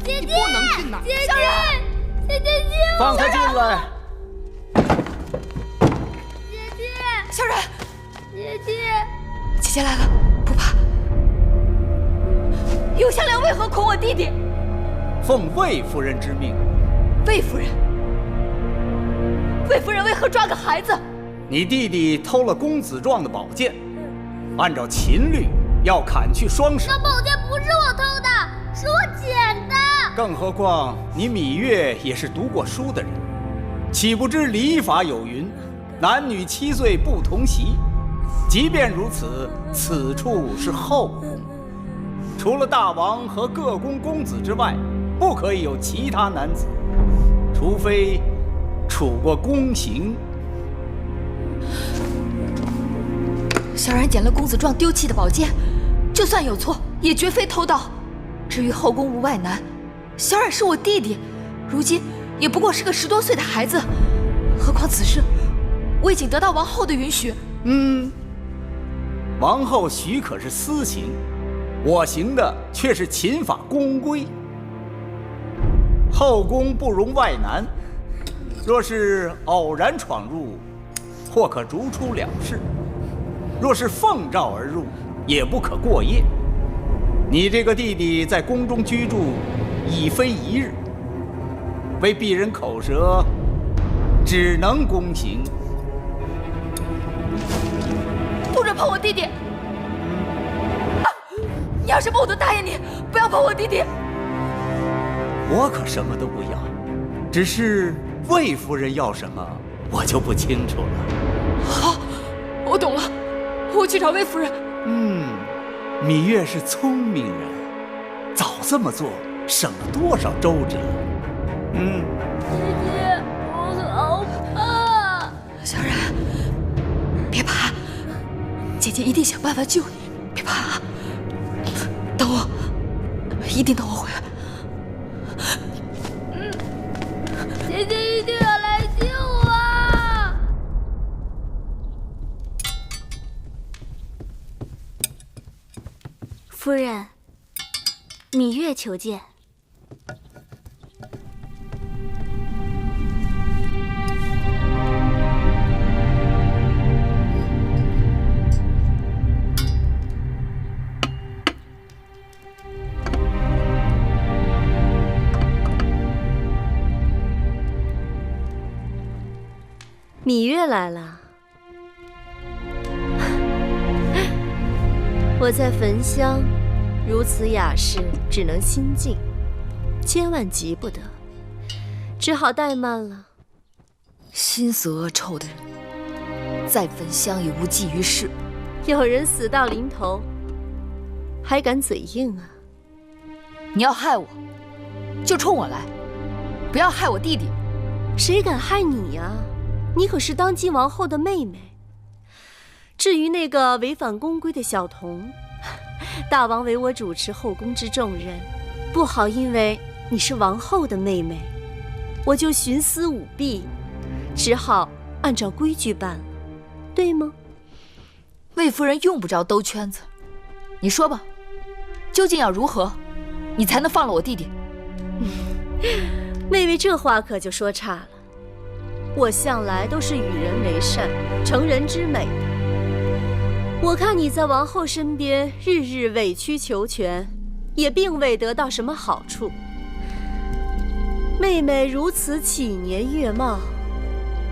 姐姐，你不能进呐！姐姐，姐姐，放他进来。姐姐，小冉，姐姐，姐姐来了，不怕。永香莲为何恐我弟弟？奉魏夫人之命。魏夫人，魏夫人为何抓个孩子？你弟弟偷了公子状的宝剑，按照秦律要砍去双手。那宝剑不是我偷的，是我捡的。更何况你芈月也是读过书的人，岂不知礼法有云，男女7岁不同席。即便如此，此处是后宫，除了大王和各宫公子之外，不可以有其他男子，除非处过宫刑。小冉捡了公子状丢弃的宝剑，就算有错，也绝非偷盗。至于后宫无外男，小冉是我弟弟，如今也不过是个10多岁的孩子。何况此事，我已经得到王后的允许。王后许可是私刑，我行的却是秦法宫规。后宫不容外男，若是偶然闯入，或可逐出了事；若是奉诏而入，也不可过夜。你这个弟弟在宫中居住，已非一日，为避人口舌，只能宫刑。不准碰我弟弟！你要什么我都答应你，不要碰我弟弟。我可什么都不要，只是魏夫人要什么，我就不清楚了。好，我懂了，我去找魏夫人。芈月是聪明人，早这么做，省了多少周折。姐姐，我好怕。小冉，别怕，姐姐一定想办法救你，别怕啊！等我，一定等我回来。姐姐一定要来救我！夫人，芈月求见。芈月来了，我在焚香，如此雅事，只能心静，千万急不得，只好怠慢了。心思恶臭的人，再焚香也无济于事。有人死到临头，还敢嘴硬啊？你要害我，就冲我来，不要害我弟弟。谁敢害你呀？你可是当今王后的妹妹。至于那个违反宫规的小童，大王委我主持后宫之重任，不好因为你是王后的妹妹，我就徇私舞弊，只好按照规矩办了，对吗？魏夫人用不着兜圈子，你说吧，究竟要如何，你才能放了我弟弟？妹妹这话可就说差了。我向来都是与人为善，成人之美的。我看你在王后身边日日委曲求全，也并未得到什么好处。妹妹如此启年月貌，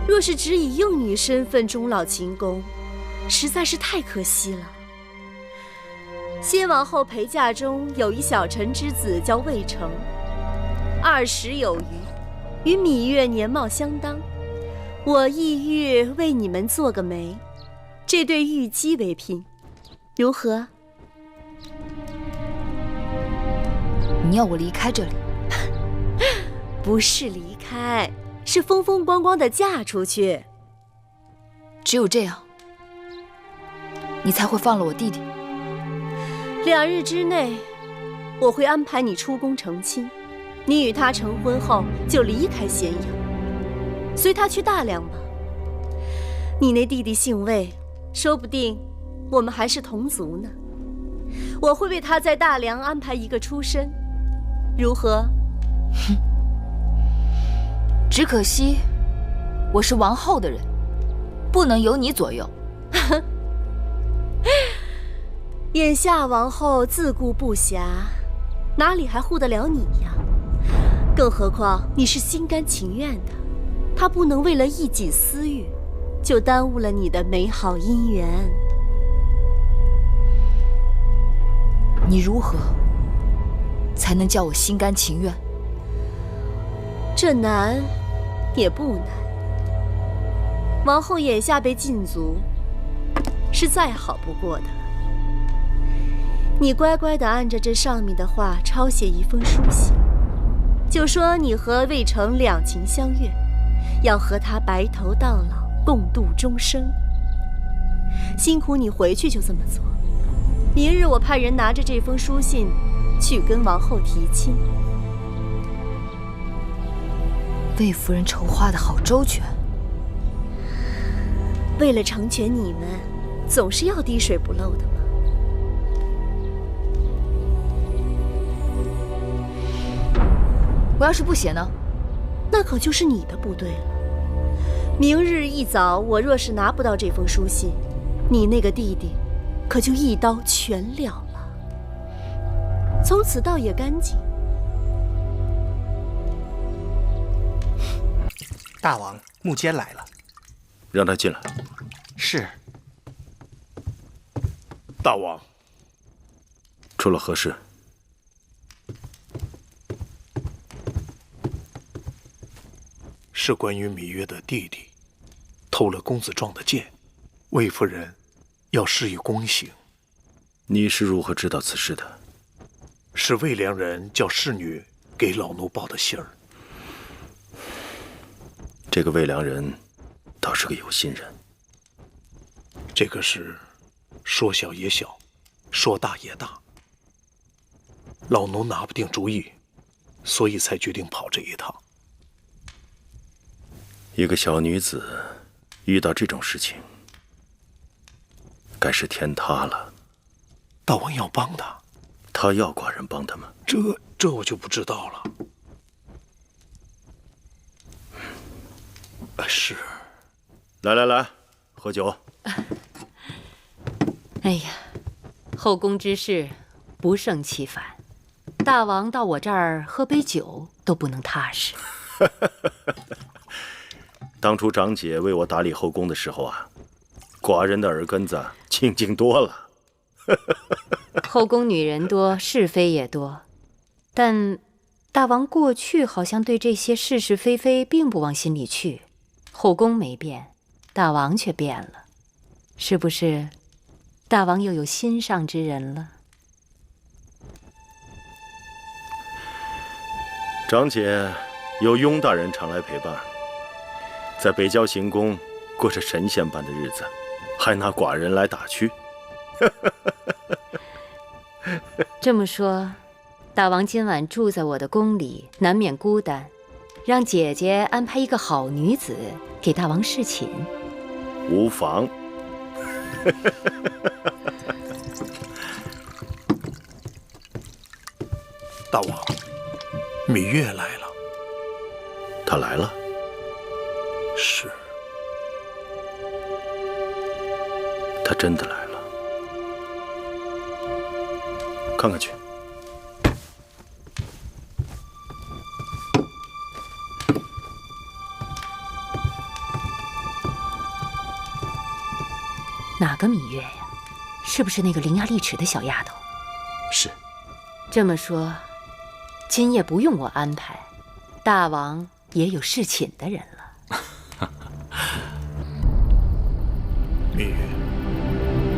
若是只以幼女身份终老秦宫，实在是太可惜了。先王后陪嫁中有一小臣之子叫魏成，20有余，与芈月年貌相当。我意欲为你们做个媒，这对玉姬为聘，如何？你要我离开这里？不是离开，是风风光光的嫁出去。只有这样，你才会放了我弟弟。2日之内，我会安排你出宫成亲，你与他成婚后就离开咸阳。随他去大梁吧。你那弟弟姓魏，说不定我们还是同族呢。我会为他在大梁安排一个出身，如何？只可惜，我是王后的人，不能由你左右。眼下王后自顾不暇，哪里还护得了你呀？更何况你是心甘情愿的，她不能为了一己私欲，就耽误了你的美好姻缘。你如何才能叫我心甘情愿？这难也不难。王后眼下被禁足，是再好不过的了。你乖乖地按着这上面的话抄写一封书信，就说你和魏成两情相悦，要和他白头到老，共度终生。辛苦你回去就这么做。明日我派人拿着这封书信去跟王后提亲。魏夫人筹划得好周全。为了成全你们，总是要滴水不漏的嘛。我要是不写呢？那可就是你的不对了。明日一早，我若是拿不到这封书信，你那个弟弟可就一刀全了了，从此倒也干净。大王，穆坚来了，让他进来。是。大王，出了何事？是关于芈月的弟弟偷了公子壮的剑，魏夫人要施以宫刑。你是如何知道此事的？是魏良人叫侍女给老奴报的信儿。这个魏良人倒是个有心人。这个事说小也小，说大也大，老奴拿不定主意，所以才决定跑这一趟。一个小女子遇到这种事情，该是天塌了。大王要帮他，他要寡人帮他吗？这我就不知道了。是。来，喝酒。哎呀，后宫之事不胜其烦，大王到我这儿喝杯酒都不能踏实。当初长姐为我打理后宫的时候啊，寡人的耳根子清净多了。后宫女人多，是非也多，但大王过去好像对这些是是非非并不往心里去。后宫没变，大王却变了，是不是？大王又有心上之人了？长姐有雍大人常来陪伴，在北郊行宫过着神仙般的日子，还拿寡人来打趣。这么说，大王今晚住在我的宫里，难免孤单，让姐姐安排一个好女子给大王侍寝。无妨。大王，芈月来了。她来了？是。她真的来了。看看去。哪个芈月呀？是不是那个伶牙俐齿的小丫头？是。这么说，今夜不用我安排，大王也有侍寝的人了。芈月，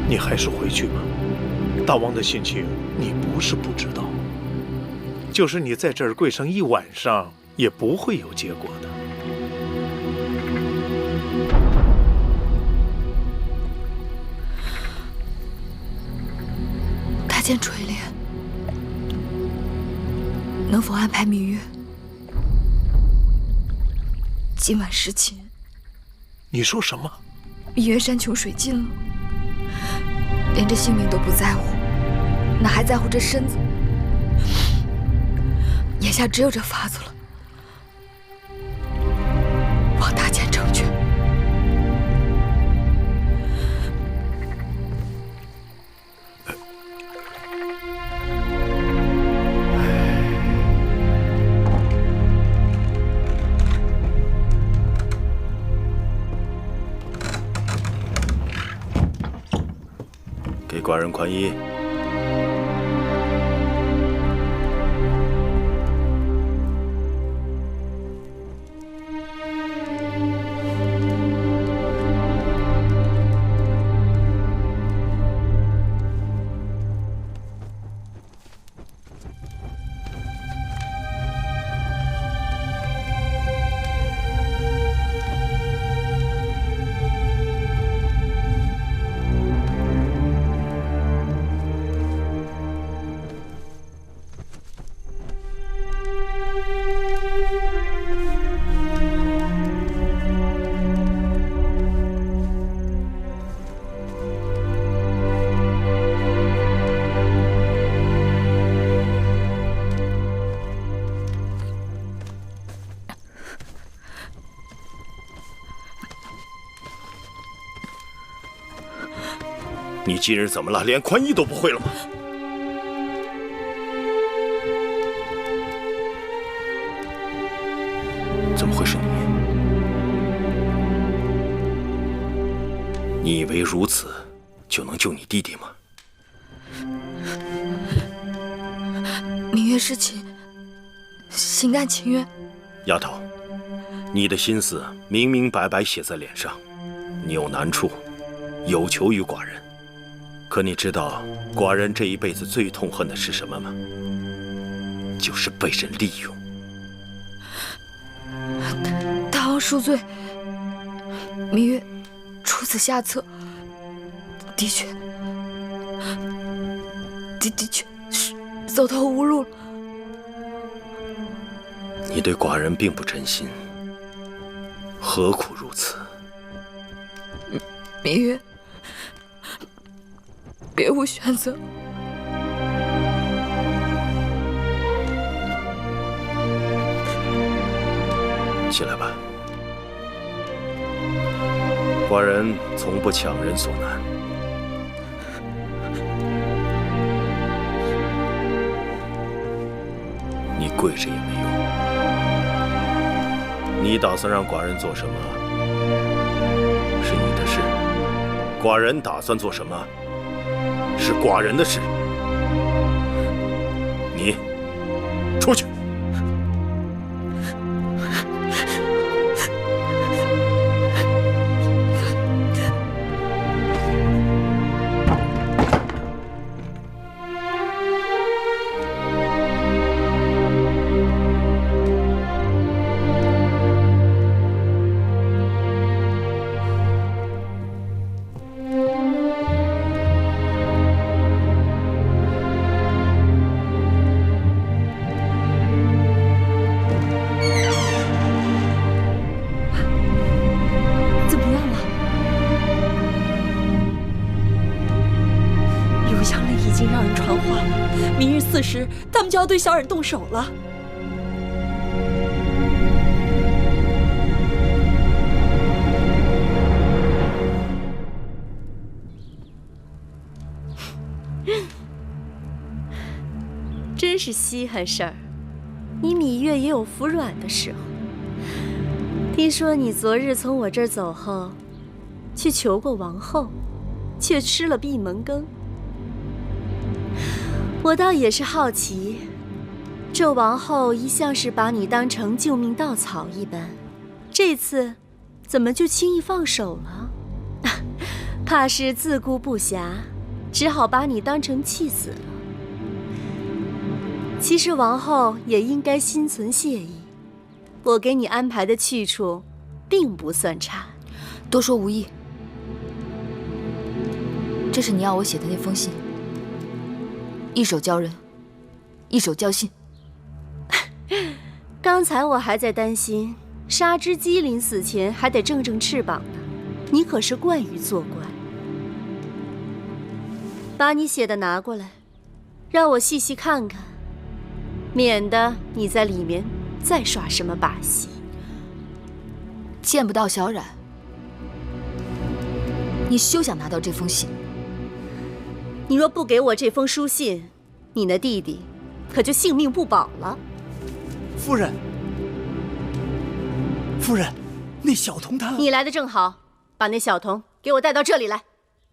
你还是回去吧。大王的心情你不是不知道，就是你在这儿跪上一晚上，也不会有结果的。大剑垂帘，能否安排芈月今晚侍寝？你说什么？芈月山穷水尽了，连这性命都不在乎，哪还在乎这身子？眼下只有这法子了，望大剑成全。给寡人宽衣。你今日怎么了？连宽衣都不会了吗？怎么会是你？你以为如此就能救你弟弟吗？明月是情，心甘情愿。丫头，你的心思明明白白写在脸上，你有难处，有求于寡人。可你知道寡人这一辈子最痛恨的是什么吗？就是被人利用。大王恕罪，明月出此下策，的确是走投无路了。你对寡人并不真心，何苦如此？明月，别无选择。起来吧，寡人从不强人所难。你跪着也没用。你打算让寡人做什么，是你的事；寡人打算做什么，是寡人的事。你出去。4时，他们就要对小冉动手了。真是稀罕事儿，你芈月也有服软的时候。听说你昨日从我这儿走后，去求过王后，却吃了闭门羹。我倒也是好奇，这王后一向是把你当成救命稻草一般，这次怎么就轻易放手了？怕是自顾不暇，只好把你当成弃子了。其实王后也应该心存谢意，我给你安排的去处并不算差。多说无益，这是你要我写的那封信。一手教人，一手教信。刚才我还在担心杀只鸡临死前还得正正翅膀呢，你可是惯于作怪。把你写的拿过来，让我细细看看，免得你在里面再耍什么把戏。见不到小冉，你休想拿到这封信。你若不给我这封书信，你那弟弟可就性命不保了。夫人，夫人，那小童他……你来的正好，把那小童给我带到这里来。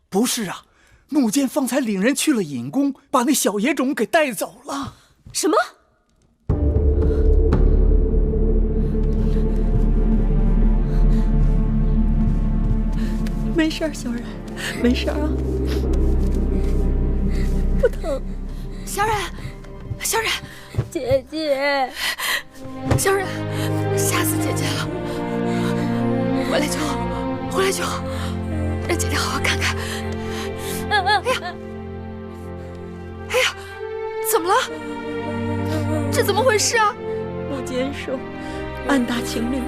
不是啊，木剑方才领人去了隐宫，把那小野种给带走了。什么？没事儿，小冉，没事儿啊，不疼。小冉，小冉，姐姐，小冉，吓死姐姐了！回来就好，回来就好，让姐姐好好看看。哎呀，哎呀，怎么了？这怎么回事啊？木坚说，按大秦律，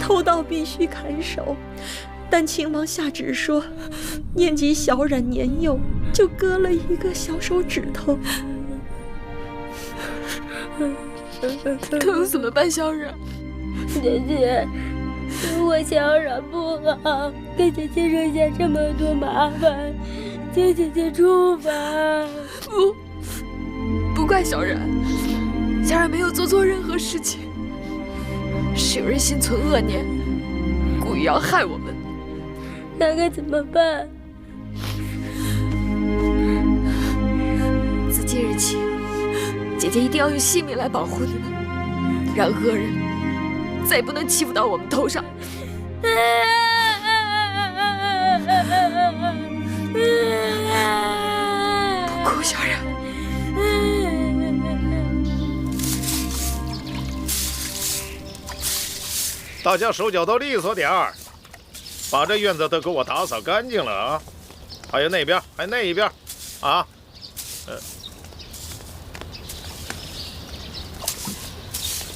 偷盗必须砍手。但秦王下旨说，念及小冉年幼，就割了一个小手指头。疼死了，半小冉。姐姐，我小冉不好，给姐姐惹下这么多麻烦，请姐姐处罚。不怪小冉，小冉没有做错任何事情，是有人心存恶念，故意要害我们。那该怎么办？自今日起，姐姐一定要用性命来保护你们，让恶人再也不能欺负到我们头上。不哭，小冉。大家手脚都利索点儿，把这院子都给我打扫干净了啊！还有那边，还有那一边，啊，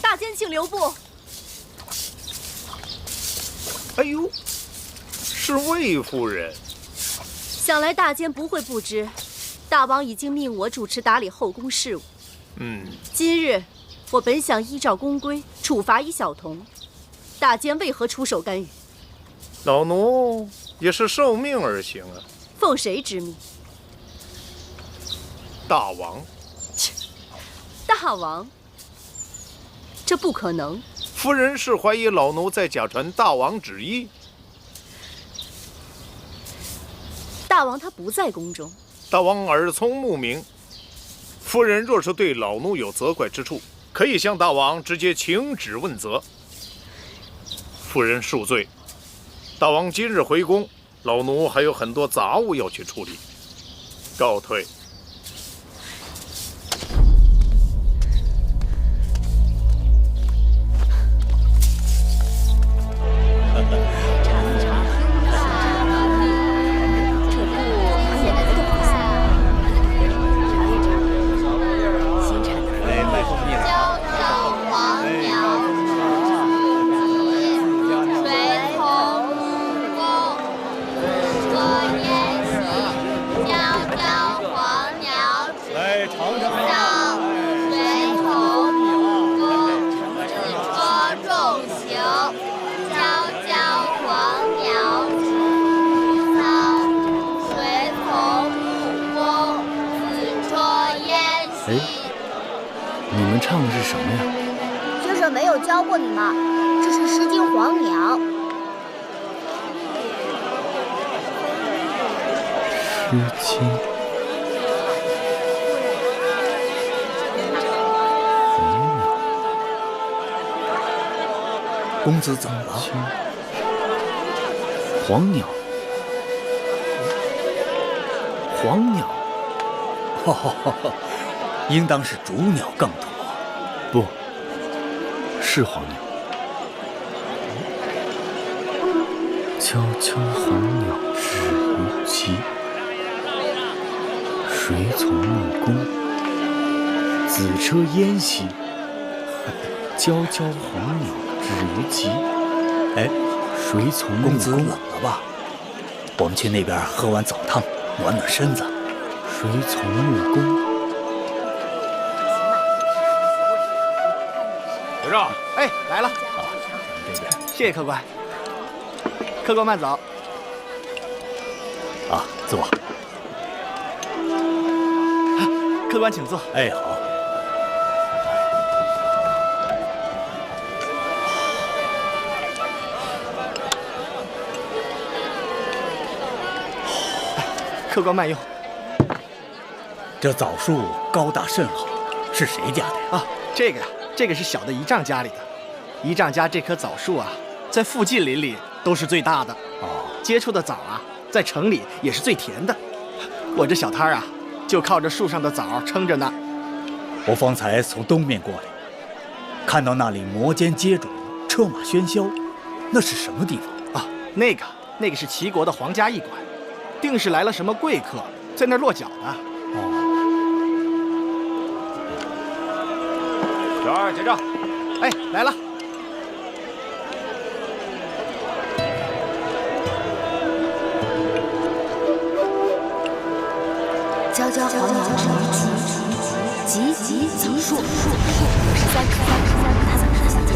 大监请留步。哎呦，是魏夫人。想来大监不会不知，大王已经命我主持打理后宫事务。今日我本想依照宫规处罚一小童，大监为何出手干预？老奴也是受命而行啊。奉谁之命？大王。切，大王，这不可能。夫人是怀疑老奴在假传大王旨意。大王他不在宫中。大王耳聪目明，夫人若是对老奴有责怪之处，可以向大王直接请旨问责。夫人恕罪。大王今日回宫，老奴还有很多杂物要去处理，告退。你们唱的是什么呀？先生没有教过你吗？这是《诗经·黄鸟》。诗经。公子怎么了？黄鸟。黄鸟。应当是竹鸟更妥。不，是黄鸟。悄悄黄鸟止于棘，谁从木工？子车燕兮。悄悄黄鸟止于棘。哎，谁从木工？公子冷了吧？我们去那边喝碗澡汤，暖暖身子。谁从木工？让。哎，来了。好，这边。谢谢客官。客官慢走。啊，坐。客官请坐。哎，好。客官慢用。这枣树高大甚好，是谁家的呀？啊，这个是小的姨丈家里的。姨丈家这棵枣树啊，在附近邻里都是最大的。哦，结出的枣啊，在城里也是最甜的。我这小摊啊，就靠着树上的枣撑着呢。我方才从东面过来，看到那里摩肩接踵，车马喧嚣，那是什么地方啊？那个是齐国的皇家驿馆，定是来了什么贵客，在那儿落脚的。哦。小二结账。哎，来了。娇娇黄娘之女集枣树，13他怎么相见？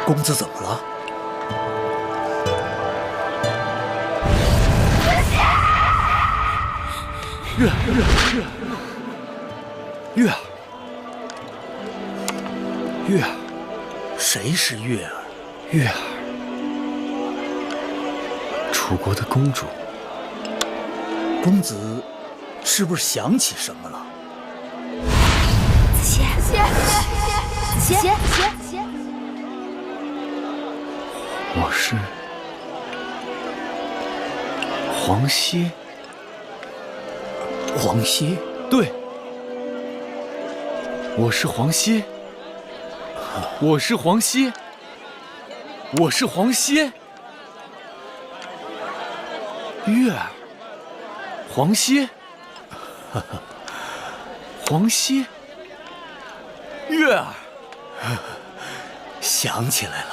公子怎么了？月儿，谁是月儿？月儿，楚国的公主。公子是不是想起什么了？子邪，我是黄歇。黄歇？对，我是黄歇。我是黄歇。我是黄歇。月儿，黄歇。黄歇。月儿，想起来了。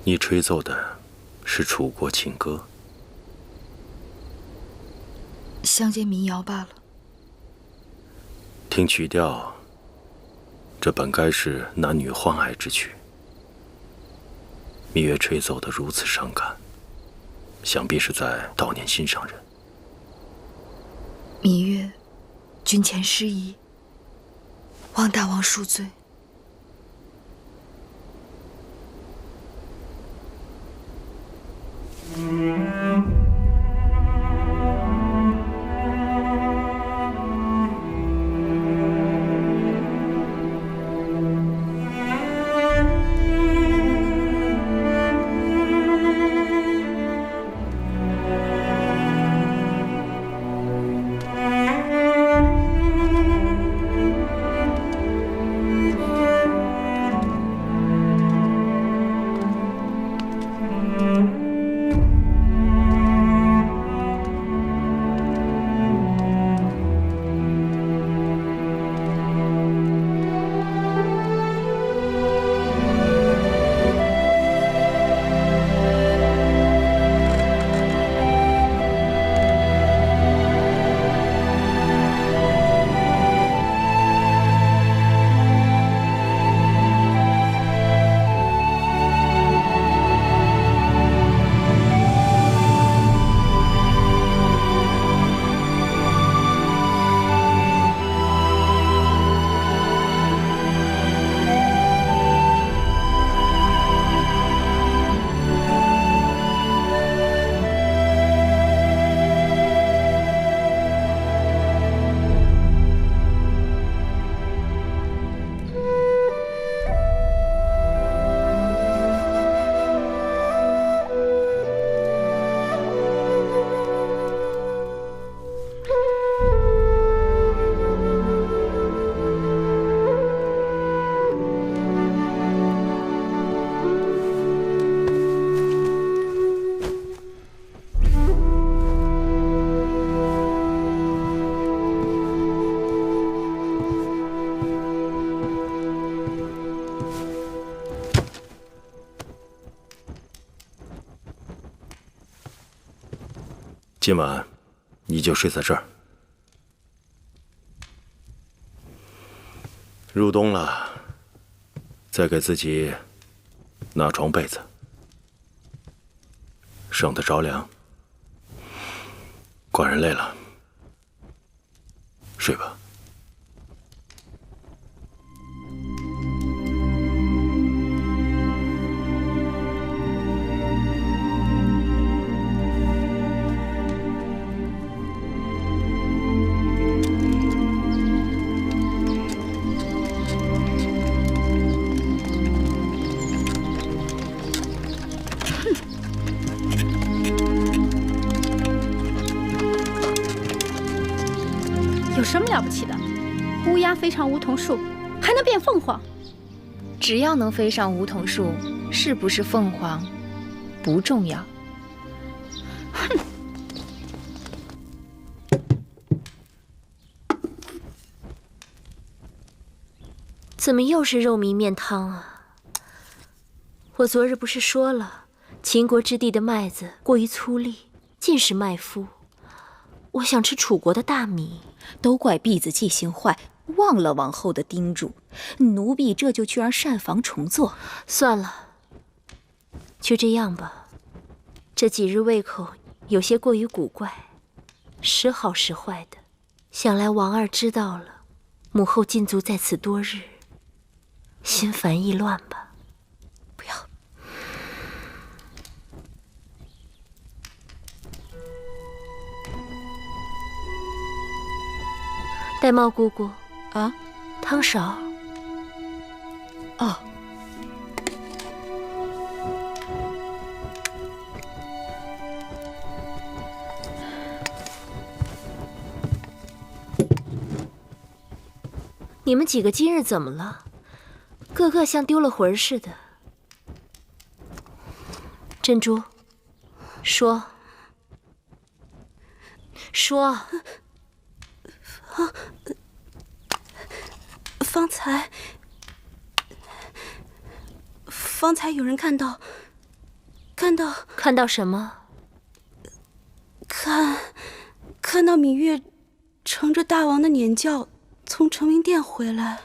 你吹奏的是楚国情歌，乡间民谣罢了。听曲调，这本该是男女欢爱之曲。芈月吹奏得如此伤感，想必是在悼念心上人。芈月，君前失仪，望大王恕罪。今晚你就睡在这儿。入冬了，再给自己拿床被子，省得着凉。寡人累了，睡吧。有什么了不起的？乌鸦飞上梧桐树，还能变凤凰。只要能飞上梧桐树，是不是凤凰不重要。哼！怎么又是肉糜面汤啊？我昨日不是说了，秦国之地的麦子过于粗粝，尽是麦麸。我想吃楚国的大米。都怪婢子记性坏，忘了王后的叮嘱。奴婢这就去让膳房重做。算了，就这样吧。这几日胃口有些过于古怪，时好时坏的。想来王二知道了，母后禁足在此多日，心烦意乱吧。不要。玳瑁姑姑啊，汤勺。哦。你们几个今日怎么了？个个像丢了魂似的。珍珠，说。说。方才有人看到看到什么？看到芈月乘着大王的辇轿从成明殿回来。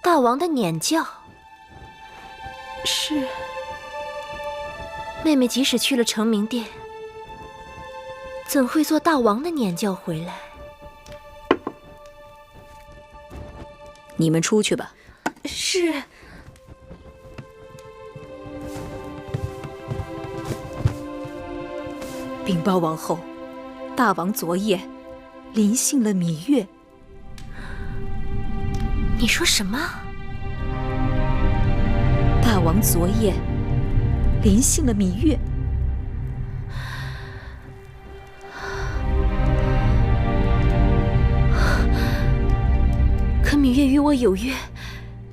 大王的辇轿？是。妹妹即使去了成明殿，怎会坐大王的辇轿回来？你们出去吧。是。禀报王后，大王昨夜临幸了芈月。你说什么？大王昨夜临幸了芈月。可芈月与我有约，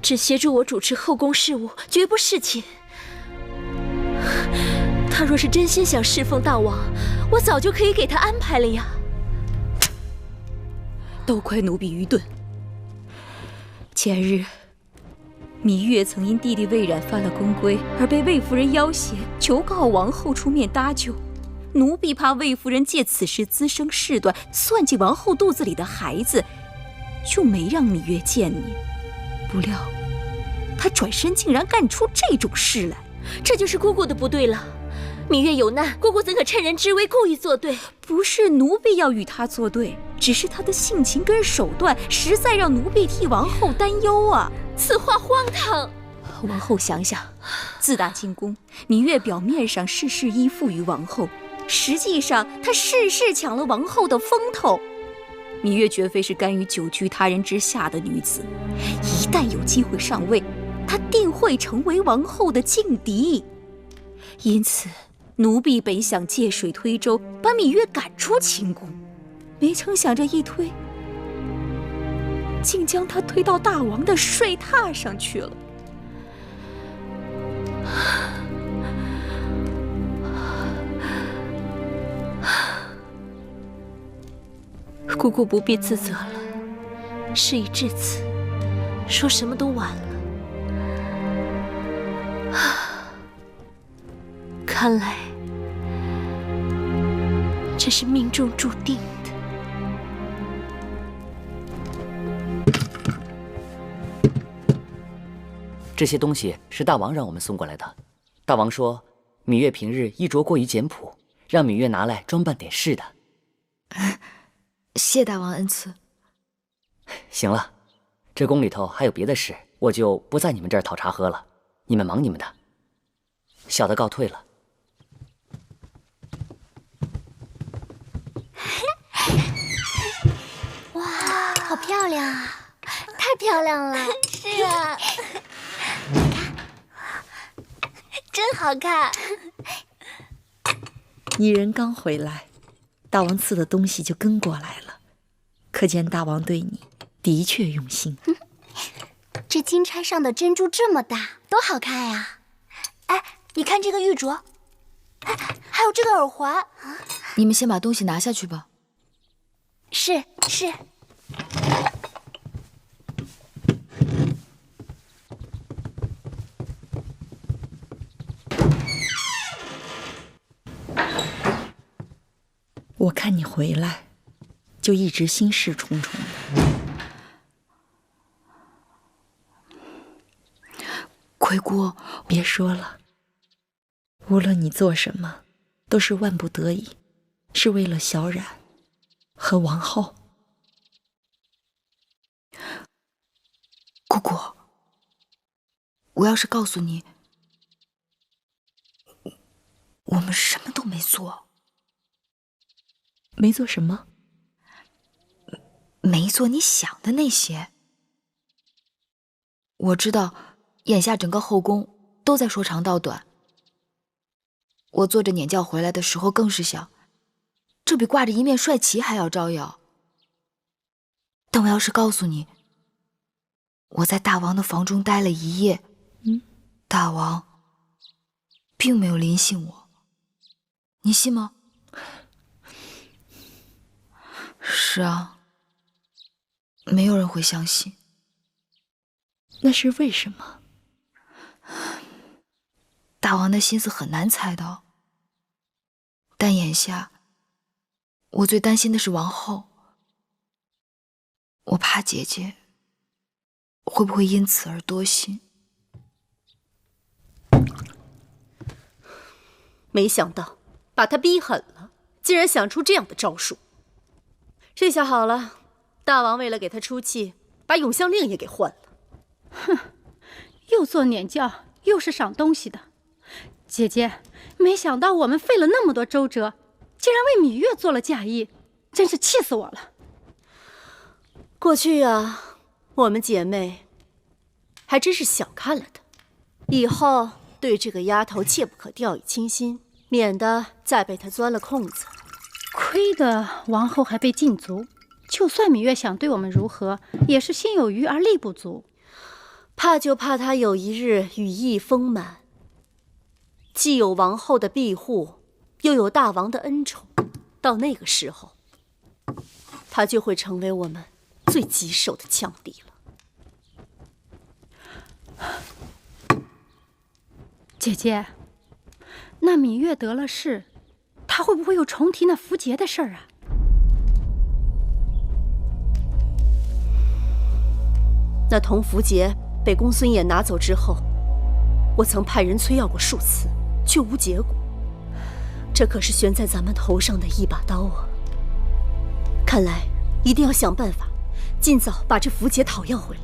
只协助我主持后宫事务，绝不侍寝。他若是真心想侍奉大王，我早就可以给他安排了呀。都怪奴婢愚钝。前日，芈月曾因弟弟魏冉犯了宫规，而被魏夫人要挟，求告王后出面搭救。奴婢怕魏夫人借此事滋生事端，算计王后肚子里的孩子，就没让芈月见你。不料，她转身竟然干出这种事来，这就是姑姑的不对了。芈月有难，姑姑怎可趁人之危故意作对？不是奴婢要与她作对，只是她的性情跟手段实在让奴婢替王后担忧啊！此话荒唐。王后想想，自打进宫，芈月表面上事事依附于王后，实际上她事事抢了王后的风头。芈月绝非是甘于久居他人之下的女子，一旦有机会上位，她定会成为王后的劲敌。因此，奴婢本想借水推舟，把芈月赶出寝宫，没成想这一推，竟将她推到大王的睡榻上去了。姑姑不必自责了，事已至此，说什么都晚了。看来这是命中注定的。这些东西是大王让我们送过来的。大王说，芈月平日衣着过于简朴，让芈月拿来装扮点事的。谢大王恩赐。行了，这宫里头还有别的事，我就不在你们这儿讨茶喝了。你们忙你们的，小的告退了。哇，好漂亮啊！太漂亮了。是啊，你看，真好看。女人刚回来，大王赐的东西就跟过来了，可见大王对你的确用心。这金钗上的珍珠这么大，多好看呀！哎，你看这个玉镯，哎，还有这个耳环。你们先把东西拿下去吧。是。我看你回来，就一直心事重重的。魁姑，别说了，无论你做什么，都是万不得已，是为了小冉和王后。姑姑，我要是告诉你，我们什么都没做。没做什么？没做你想的那些。我知道，眼下整个后宫都在说长道短。我坐着辇轿回来的时候，更是想，这比挂着一面帅旗还要招摇。但我要是告诉你，我在大王的房中待了一夜，大王并没有临幸我，你信吗？是啊，没有人会相信。那是为什么？大王的心思很难猜到，但眼下我最担心的是王后，我怕姐姐会不会因此而多心。没想到把他逼狠了，竟然想出这样的招数。这下好了，大王为了给他出气，把永香令也给换了。哼，又做撵教，又是赏东西的。姐姐，没想到我们费了那么多周折，竟然为芈月做了嫁衣，真是气死我了。过去啊，我们姐妹还真是小看了她，以后对这个丫头切不可掉以轻心，免得再被她钻了空子。亏得王后还被禁足，就算芈月想对我们如何，也是心有余而力不足。怕就怕她有一日羽翼丰满，既有王后的庇护，又有大王的恩宠，到那个时候，她就会成为我们最棘手的强敌了。姐姐，那芈月得了势，她会不会又重提那符节的事儿啊？那铜符节被公孙衍拿走之后，我曾派人催要过数次，却无结果。这可是悬在咱们头上的一把刀啊！看来一定要想办法，尽早把这符节讨要回来。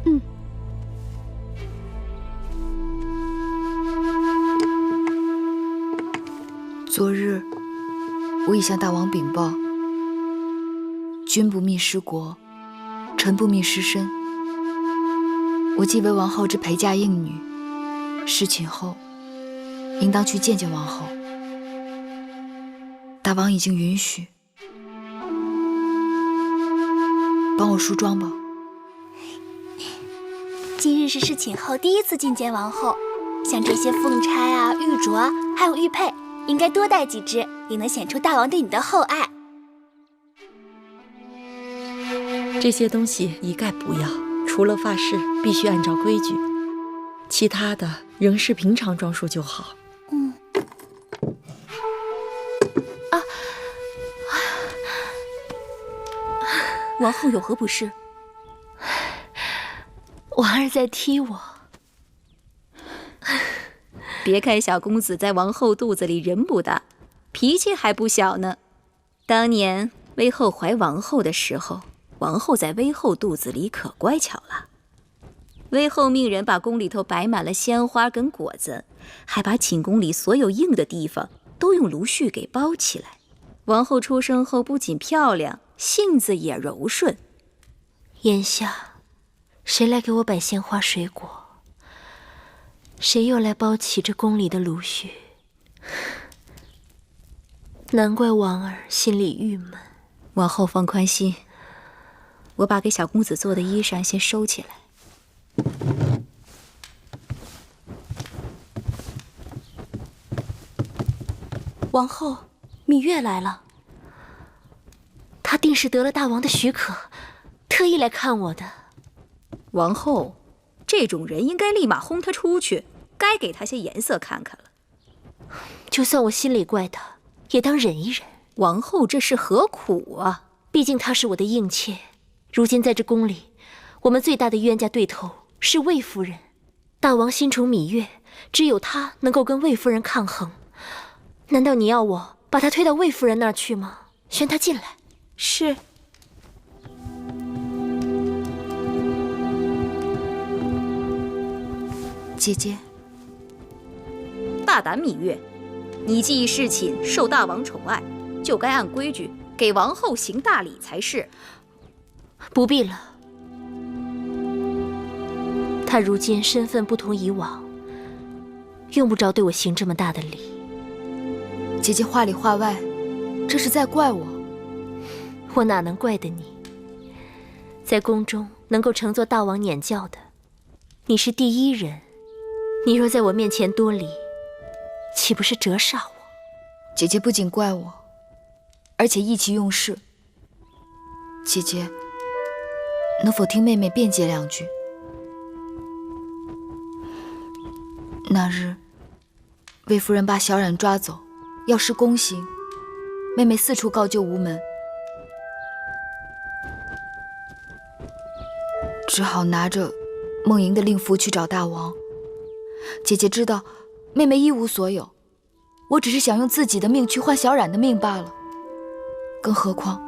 嗯。昨日我已向大王禀报，君不密失国，臣不密失身。我既为王后之陪嫁应女，侍寝后应当去见见王后。大王已经允许，帮我梳妆吧。今日是侍寝后第一次觐见王后，像这些凤钗啊、玉镯啊，还有玉佩，应该多带几只，也能显出大王对你的厚爱。这些东西一概不要，除了发饰必须按照规矩，其他的仍是平常装束就好。王后有何不适？王儿在踢我。别看小公子在王后肚子里人不大，脾气还不小呢。当年威后怀王后的时候，王后在威后肚子里可乖巧了。威后命人把宫里头摆满了鲜花跟果子，还把寝宫里所有硬的地方都用芦絮给包起来。王后出生后不仅漂亮，性子也柔顺。眼下，谁来给我摆鲜花水果？谁又来包起这宫里的芦絮？难怪王儿心里郁闷。王后放宽心，我把给小公子做的衣裳先收起来。王后，芈月来了。她定是得了大王的许可，特意来看我的。王后，这种人应该立马轰他出去，该给他些颜色看看了。就算我心里怪他，也当忍一忍。王后这是何苦啊？毕竟她是我的应妾，如今在这宫里，我们最大的冤家对头是魏夫人。大王心宠芈月，只有她能够跟魏夫人抗衡。难道你要我把她推到魏夫人那儿去吗？宣她进来。是。姐姐，大胆芈月，你既已侍寝，受大王宠爱，就该按规矩给王后行大礼才是。不必了，她如今身份不同以往，用不着对我行这么大的礼。姐姐话里话外，这是在怪我。我哪能怪得你？在宫中能够承做大王撵教的，你是第一人。你若在我面前多礼，岂不是折煞我？姐姐不仅怪我，而且意气用事。姐姐，能否听妹妹辩解两句？那日，魏夫人把小冉抓走，要施宫刑，妹妹四处告救无门，只好拿着梦莹的令符去找大王。姐姐知道妹妹一无所有，我只是想用自己的命去换小冉的命罢了。更何况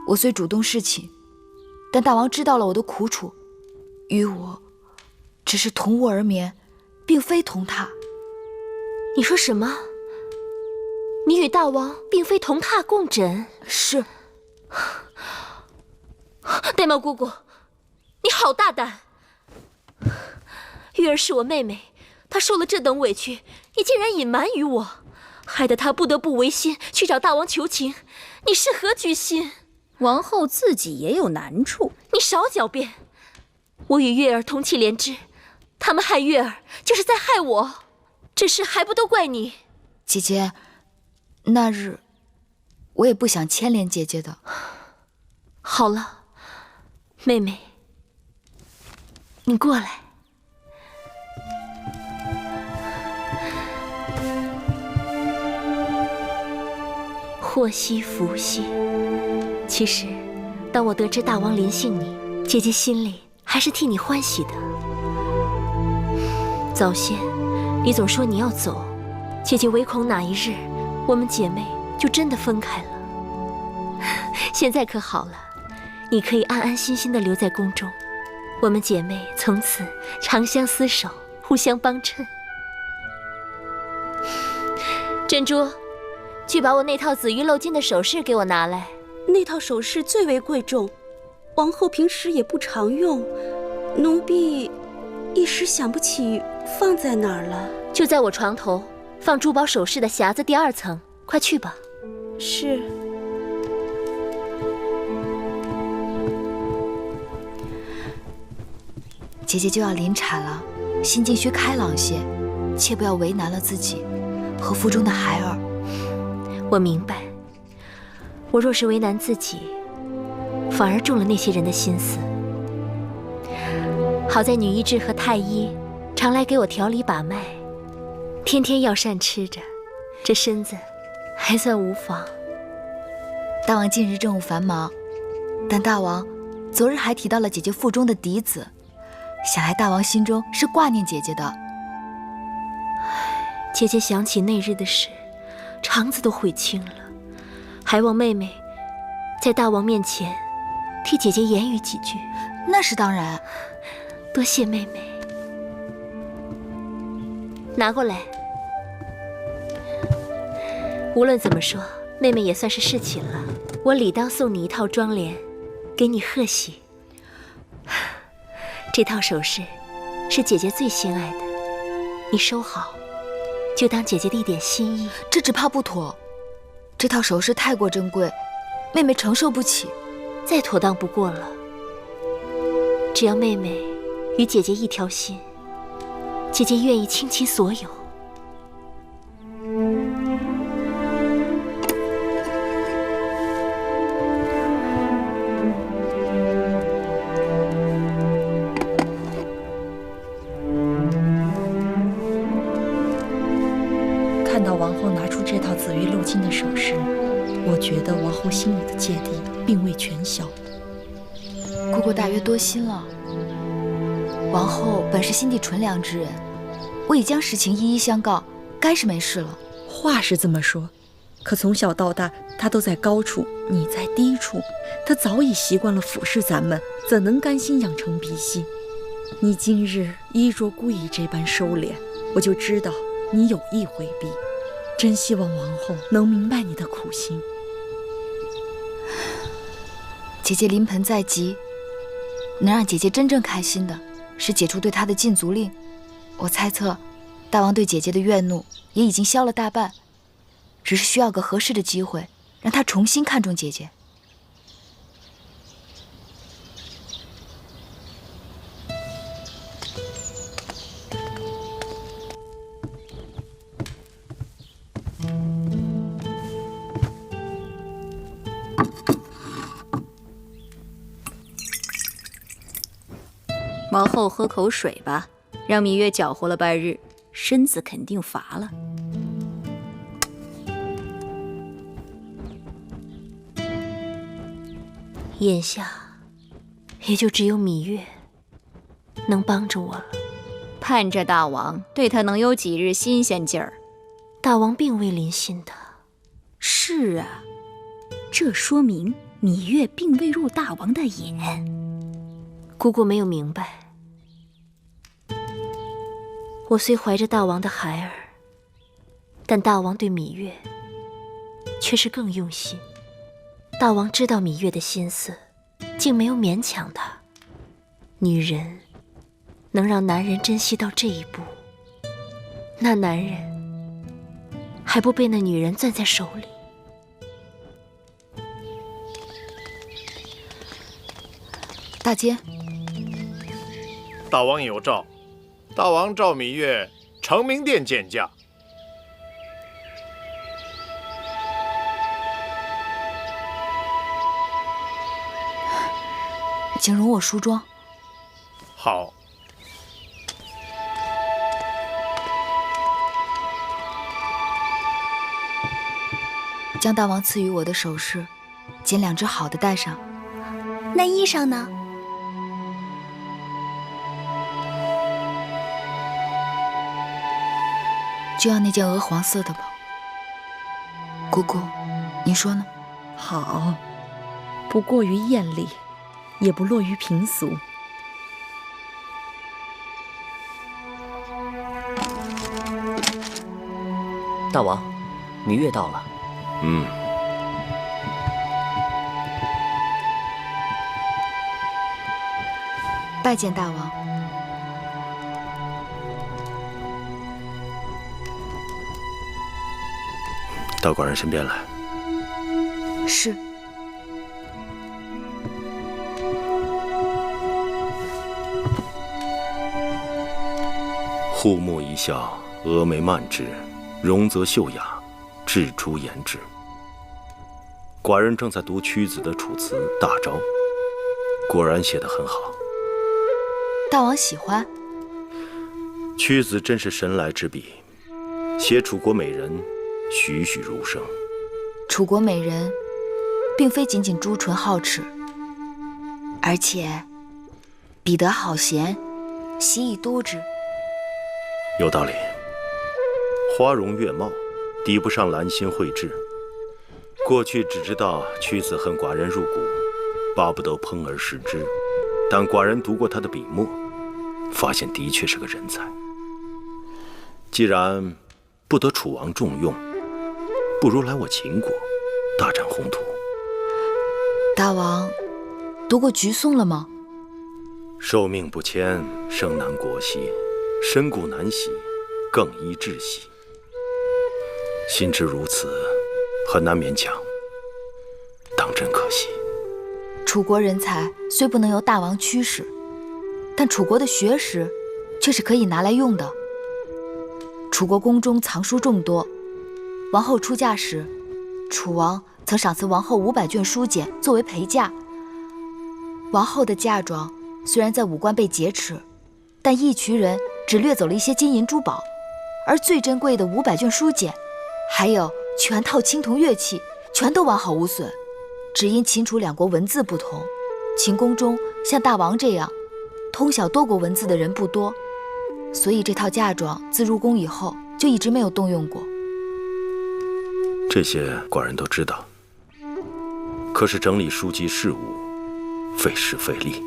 我虽主动侍寝，但大王知道了我的苦楚，与我只是同卧而眠，并非同榻。你说什么？你与大王并非同榻共枕？是。玳瑁姑姑，你好大胆！玉儿是我妹妹，她受了这等委屈，你竟然隐瞒于我，害得她不得不违心去找大王求情，你是何居心？王后自己也有难处，你少狡辩！我与月儿同气连枝，他们害月儿就是在害我，这事还不都怪你？姐姐，那日我也不想牵连姐姐的。好了，妹妹，你过来。祸兮福兮。其实，当我得知大王临幸你，姐姐心里还是替你欢喜的。早先，你总说你要走，姐姐唯恐哪一日，我们姐妹就真的分开了。现在可好了，你可以安安心心的留在宫中，我们姐妹从此长相厮守，互相帮衬。珍珠，去把我那套紫玉镂金的首饰给我拿来。那套首饰最为贵重，王后平时也不常用，奴婢一时想不起放在哪儿了。就在我床头放珠宝首饰的匣子第2层，快去吧。是。姐姐就要临产了，心境需开朗些，切不要为难了自己和腹中的孩儿。我明白，我若是为难自己，反而中了那些人的心思。好在女医治和太医常来给我调理把脉，天天药膳吃着，这身子还算无妨。大王近日政务繁忙，但大王昨日还提到了姐姐腹中的嫡子，想来大王心中是挂念姐姐的。姐姐想起那日的事，肠子都悔青了，还望妹妹在大王面前替姐姐言语几句。那是当然，多谢妹妹。拿过来。无论怎么说，妹妹也算是侍寝了，我理当送你一套妆奁，给你贺喜。这套首饰是姐姐最心爱的，你收好，就当姐姐的一点心意。这只怕不妥，这套首饰太过珍贵，妹妹承受不起。再妥当不过了。只要妹妹与姐姐一条心，姐姐愿意倾其所有。看到王后拿出这套紫玉镂金的首饰，我觉得王后心里的芥蒂并未全消。姑姑大约多心了。王后本是心地纯良之人，我已将实情一一相告，该是没事了。话是这么说，可从小到大，她都在高处，你在低处，她早已习惯了俯视咱们，怎能甘心养成鼻息？你今日衣着故意这般收敛，我就知道你有意回避。真希望王后能明白你的苦心。姐姐临盆在即，能让姐姐真正开心的是解除对她的禁足令。我猜测，大王对姐姐的怨怒也已经消了大半，只是需要个合适的机会，让她重新看重姐姐。王后喝口水吧，让芈月搅和了半日，身子肯定乏了。眼下也就只有芈月能帮着我了。盼着大王对他能有几日新鲜劲儿。大王并未临心的。是啊，这说明芈月并未入大王的眼。姑姑没有明白，我虽怀着大王的孩儿，但大王对芈月却是更用心。大王知道芈月的心思，竟没有勉强她。女人能让男人珍惜到这一步，那男人还不被那女人攥在手里。大监，大王有诏，大王召芈月承明殿见驾。请容我梳妆。好。将大王赐予我的首饰，捡2只好的戴上。那衣裳呢？就要那件鹅黄色的吧。姑姑，你说呢？好，不过于艳丽，也不落于平俗。大王，芈月到了。拜见大王。到寡人身边来。是。护目一笑，峨眉曼质，容则秀雅，质出颜值。寡人正在读屈子的《楚辞·大招》，果然写得很好。大王喜欢？屈子真是神来之笔，写楚国美人，栩栩如生。楚国美人，并非仅仅朱唇皓齿，而且彼得好贤，习以督之。有道理。花容月貌，抵不上兰心蕙质。过去只知道屈子恨寡人入骨，巴不得烹而食之。但寡人读过他的笔墨，发现的确是个人才。既然不得楚王重用，不如来我秦国，大展宏图。大王读过菊颂了吗？寿命不迁，生难国兮，身故难徙，更宜窒息。心知如此，很难勉强，当真可惜。楚国人才虽不能由大王驱使，但楚国的学识却是可以拿来用的。楚国宫中藏书众多，王后出嫁时，楚王曾赏赐王后500卷书简作为陪嫁。王后的嫁妆虽然在武关被劫持，但义渠人只掠走了一些金银珠宝，而最珍贵的500卷书简，还有全套青铜乐器，全都完好无损。只因秦楚2国文字不同，秦宫中像大王这样通晓多国文字的人不多，所以这套嫁妆自入宫以后就一直没有动用过。这些寡人都知道，可是整理书籍事务，费时费力。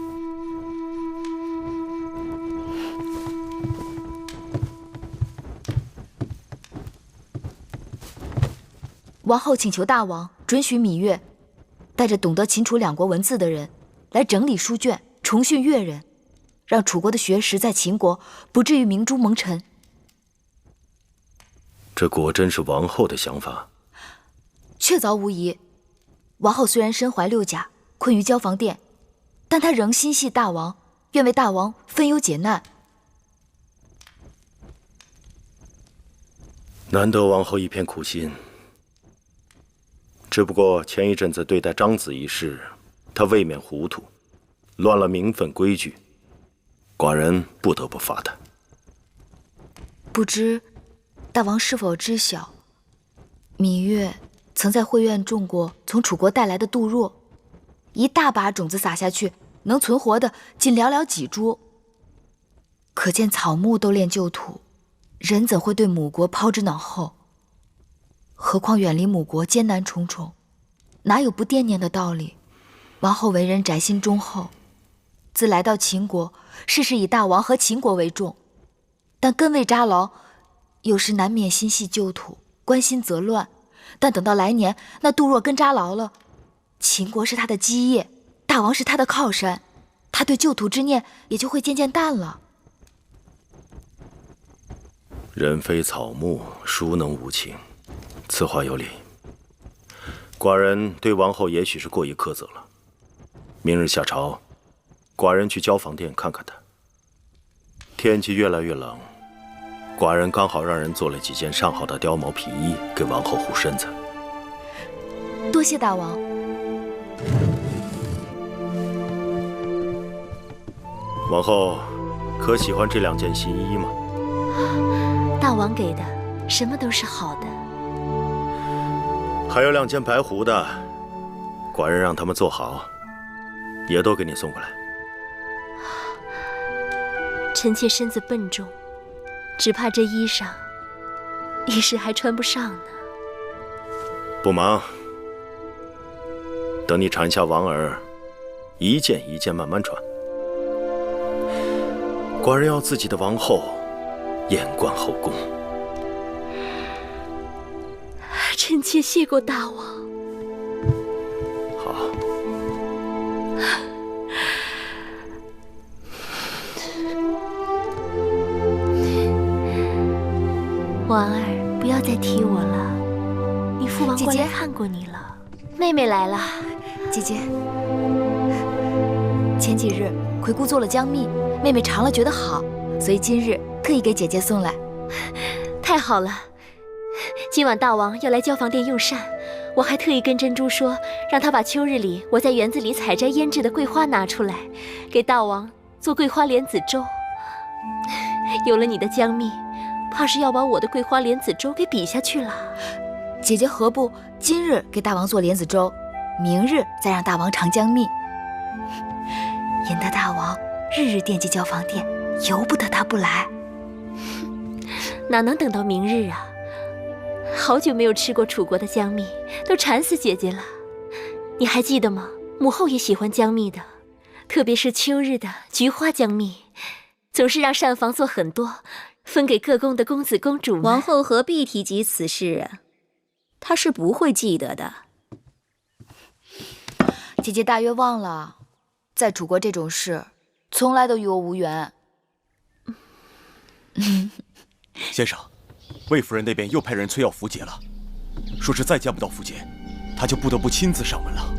王后请求大王准许芈月带着懂得秦楚2国文字的人来整理书卷，重训越人，让楚国的学识在秦国不至于明珠蒙尘。这果真是王后的想法？确凿无疑。王后虽然身怀6甲，困于交房殿，但她仍心系大王，愿为大王分忧解难。难得王后一片苦心。只不过前一阵子对待张子一事，她未免糊涂，乱了名分规矩，寡人不得不罚她。不知大王是否知晓，芈月曾在会院种过从楚国带来的杜若，一大把种子撒下去，能存活的仅寥寥几株。可见草木都恋旧土，人怎会对母国抛之脑后？何况远离母国艰难重重，哪有不惦念的道理？王后为人宅心忠厚，自来到秦国，事事以大王和秦国为重，但根未扎牢，有时难免心系旧土，关心则乱。但等到来年，那杜若根扎牢了，秦国是他的基业，大王是他的靠山，他对旧土之念也就会渐渐淡了。人非草木，孰能无情？此话有理。寡人对王后也许是过于苛责了。明日下朝，寡人去交房殿看看她。天气越来越冷，寡人刚好让人做了几件上好的貂毛皮衣给王后护身子。多谢大王。王后可喜欢这2件新衣吗？大王给的，什么都是好的。还有2件白狐的，寡人让他们做好，也都给你送过来。臣妾身子笨重，只怕这衣裳一时还穿不上呢。不忙，等你产下王儿，一件一件慢慢穿。寡人要自己的王后艳冠后宫。臣妾谢过大王。好。婉儿，不要再提我了。你父王过来看过你了。妹妹来了。姐姐，前几日葵姑做了姜蜜，妹妹尝了觉得好，所以今日特意给姐姐送来。太好了。今晚大王要来交房殿用膳，我还特意跟珍珠说，让她把秋日里我在园子里采摘腌制的桂花拿出来，给大王做桂花莲子粥。有了你的姜蜜，怕是要把我的桂花莲子粥给比下去了。姐姐何不今日给大王做莲子粥，明日再让大王尝姜蜜，引得大王日日惦记交房殿，由不得他不来。哪能等到明日啊？好久没有吃过楚国的姜蜜，都馋死姐姐了。你还记得吗？母后也喜欢姜蜜的，特别是秋日的菊花姜蜜，总是让膳房做很多，分给各宫的公子公主们。王后何必提及此事啊？她是不会记得的。姐姐大约忘了，在楚国这种事，从来都与我无缘。先生，魏夫人那边又派人催要符节了，说是再见不到符节，她就不得不亲自上门了。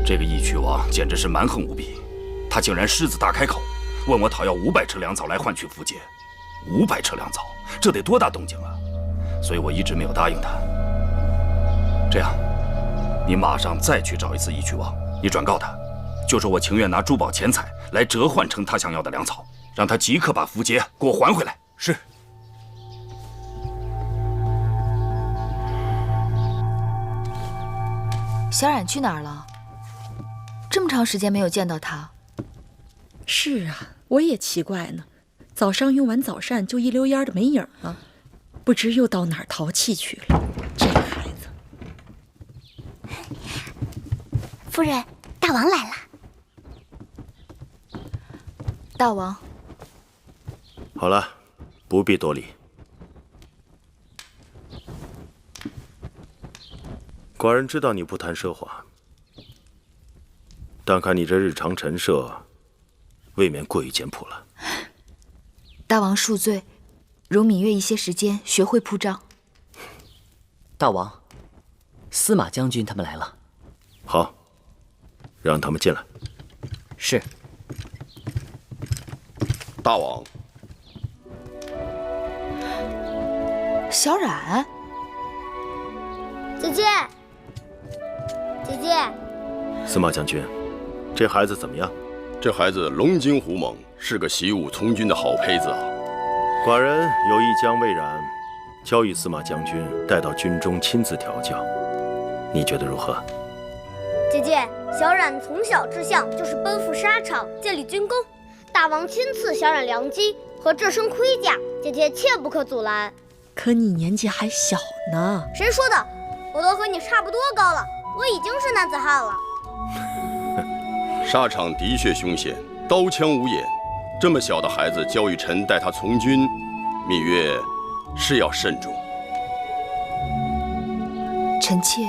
这个义渠王简直是蛮横无比，他竟然狮子大开口，问我讨要500车粮草来换取符节。500车粮草，这得多大动静啊！所以我一直没有答应他。这样，你马上再去找一次义渠王，你转告他，就说我情愿拿珠宝钱财来折换成他想要的粮草，让他即刻把符节给我还回来。是。小冉去哪儿了？这么长时间没有见到他。是啊，我也奇怪呢。早上用完早膳就一溜烟的没影了，不知又到哪儿淘气去了。这孩子。夫人，大王来了。大王。好了，不必多礼。寡人知道你不谈奢华，但看你这日常陈设，未免过于简朴了。大王恕罪，容芈月一些时间学会铺张。大王，司马将军他们来了。好，让他们进来。是。大王。小冉，姐姐，姐姐。司马将军，这孩子怎么样？这孩子龙精虎猛，是个习武从军的好胚子啊。寡人有意将魏冉交与司马将军带到军中亲自调教，你觉得如何？姐姐，小冉从小志向就是奔赴沙场，建立军功。大王亲赐小冉良机和这身盔甲，姐姐切不可阻拦。可你年纪还小呢。谁说的？我都和你差不多高了，我已经是男子汉了。沙场的确凶险，刀枪无眼，这么小的孩子交予臣带他从军，芈月是要慎重。臣妾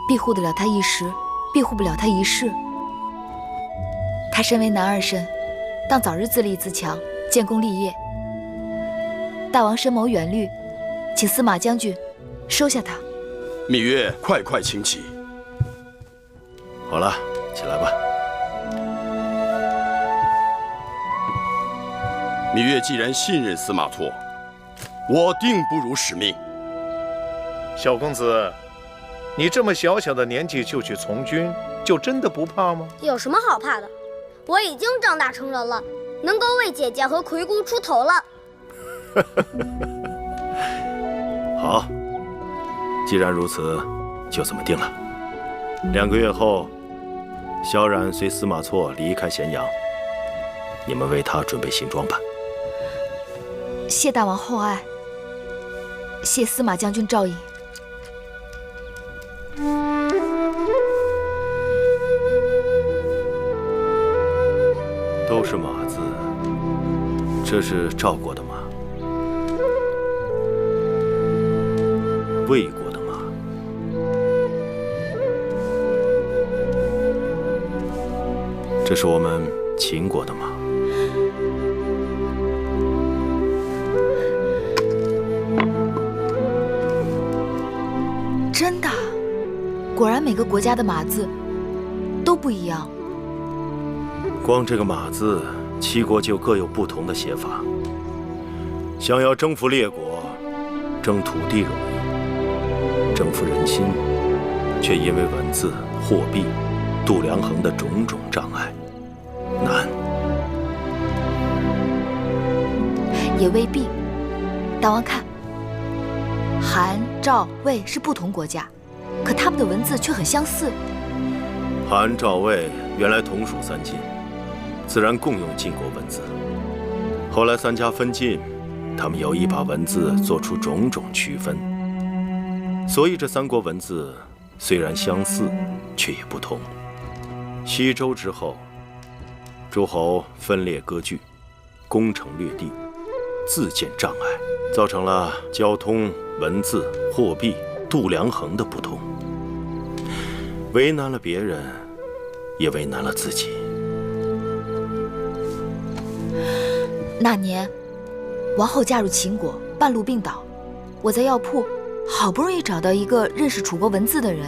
庇护得了他一时，庇护不了他一世。他身为男儿身，当早日自立自强，建功立业。大王深谋远虑，请司马将军收下他。芈月，快请起。好了，起来吧。芈月既然信任司马错，我定不辱使命。小公子，你这么小小的年纪就去从军，就真的不怕吗？有什么好怕的？我已经长大成人了，能够为姐姐和魁姑出头了。好，既然如此，就这么定了。2个月后，萧冉随司马错离开咸阳，你们为他准备行装吧。谢大王厚爱，谢司马将军照应。都是马字，这是赵国的马，魏国的马，这是我们秦国的马。真的，果然每个国家的马字都不一样。光这个马字，7国就各有不同的写法。想要征服列国，争土地容易，征服人心，却因为文字、货币、度量衡的种种障碍，难。也未必。大王看，韩、赵、魏是不同国家，可他们的文字却很相似。韩、赵、魏原来同属3晋，自然共用晋国文字。后来3家分晋，他们有意把文字做出种种区分，所以这3国文字虽然相似，却也不同。西周之后，诸侯分裂割据，攻城略地，自建障碍，造成了交通、文字、货币、度量衡的不同，为难了别人，也为难了自己。那年，王后嫁入秦国，半路病倒，我在药铺好不容易找到一个认识楚国文字的人，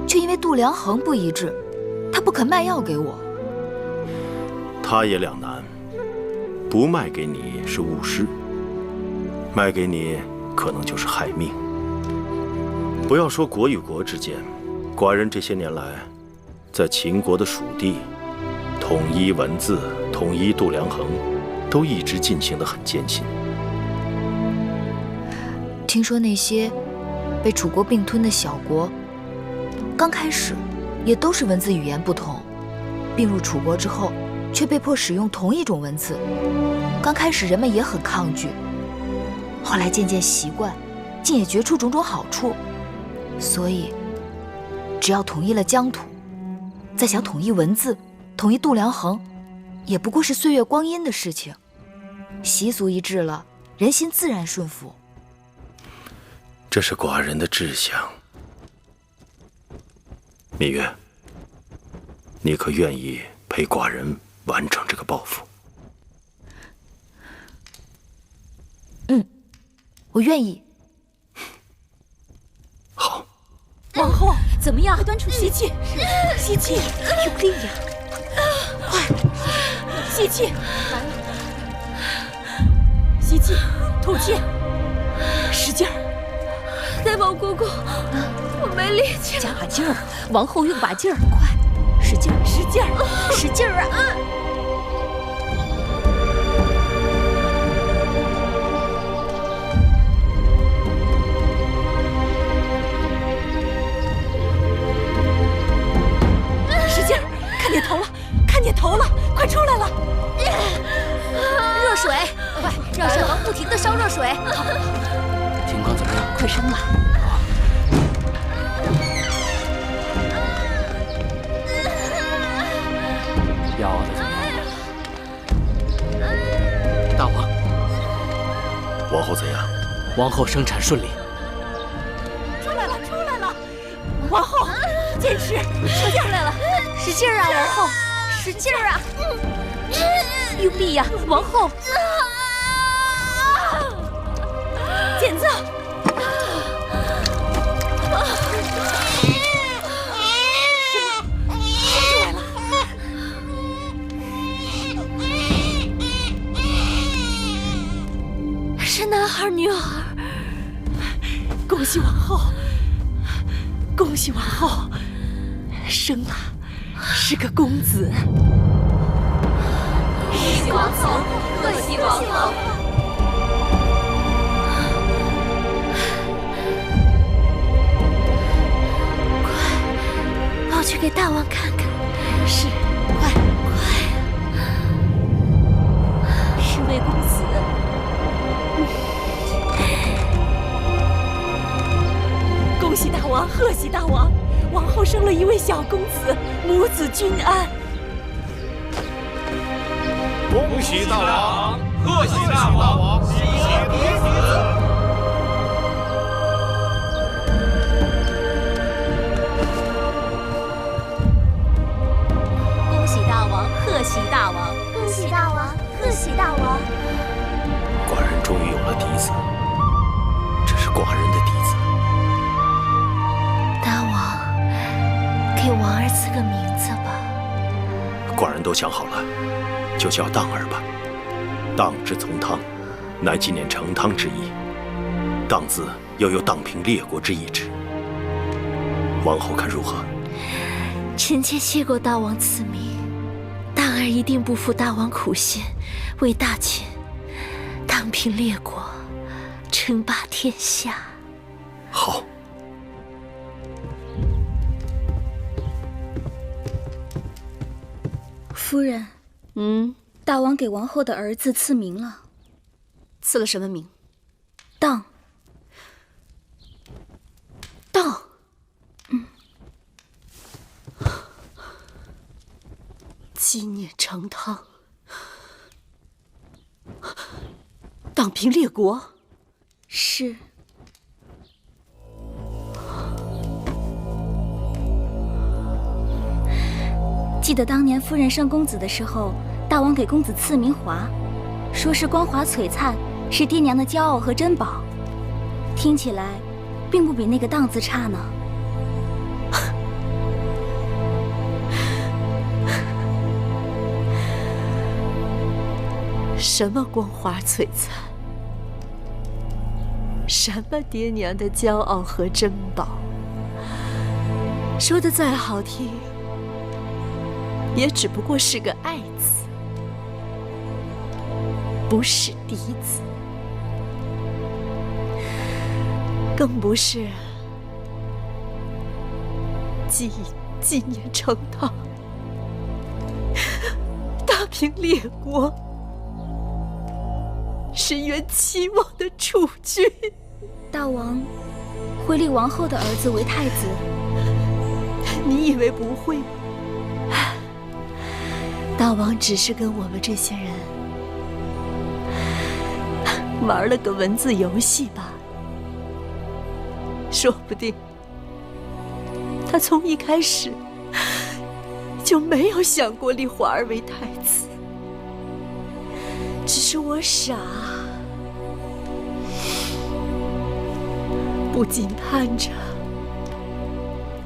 却因为度量衡不一致，他不肯卖药给我。他也两难，不卖给你是误事，卖给你可能就是害命。不要说国与国之间，寡人这些年来，在秦国的属地，统一文字、统一度量衡，都一直进行得很艰辛。听说那些被楚国并吞的小国，刚开始也都是文字语言不同，并入楚国之后，却被迫使用同一种文字。刚开始人们也很抗拒，后来渐渐习惯，竟也觉出种种好处。所以，只要统一了疆土，再想统一文字、统一度量衡，也不过是岁月光阴的事情。习俗一致了，人心自然顺服。这是寡人的志向。芈月，你可愿意陪寡人完成这个抱负？我愿意。好。王后，怎么样？快端出吸气，吸气，用力呀！快，吸气，吸气，吐气，使劲儿。大王公公，我没力气，加把劲儿，王后用把劲儿，快，使劲儿，使劲儿，使劲儿啊！快生吧。要的怎么样？大王，王后怎样？王后生产顺利。出来了，出来了！王后，坚持，生下来了，使劲啊，王后，使劲啊！用力呀，王后！剪子。是男孩女孩？恭喜王后，恭喜王后，生了是个公子。恭喜王后，贺喜王后！快，我去给大王看看。是，快快，是位公子。恭喜大王，贺喜大王！王后生了一位小公子，母子均安。恭喜大王，贺喜大王，喜喜别子。恭喜大王，贺喜大王，恭喜大王，贺喜大王！寡人终于有了嫡子，这是寡人的嫡子。大王，给王儿赐个名字吧。寡人都想好了，就叫当儿吧。当之从汤，乃纪念成汤之意。当字又有荡平列国之意志。王后看如何？臣妾谢过大王赐名，当儿一定不负大王苦心，为大秦荡平列国，称霸天下。好。夫人，大王给王后的儿子赐名了。赐了什么名？当。当。纪念成汤，荡平列国。是。记得当年夫人生公子的时候，大王给公子赐名华，说是光华璀璨，是爹娘的骄傲和珍宝。听起来，并不比那个当字差呢。什么光华璀璨？什么爹娘的骄傲和珍宝？说的再好听，也只不过是个爱字，不是嫡子，更不是纪念成汤，大平列国，深渊期望的储君。大王会立王后的儿子为太子？你以为不会吗？大王只是跟我们这些人玩了个文字游戏吧，说不定他从一开始就没有想过立华儿为太子，只是我傻，不仅盼着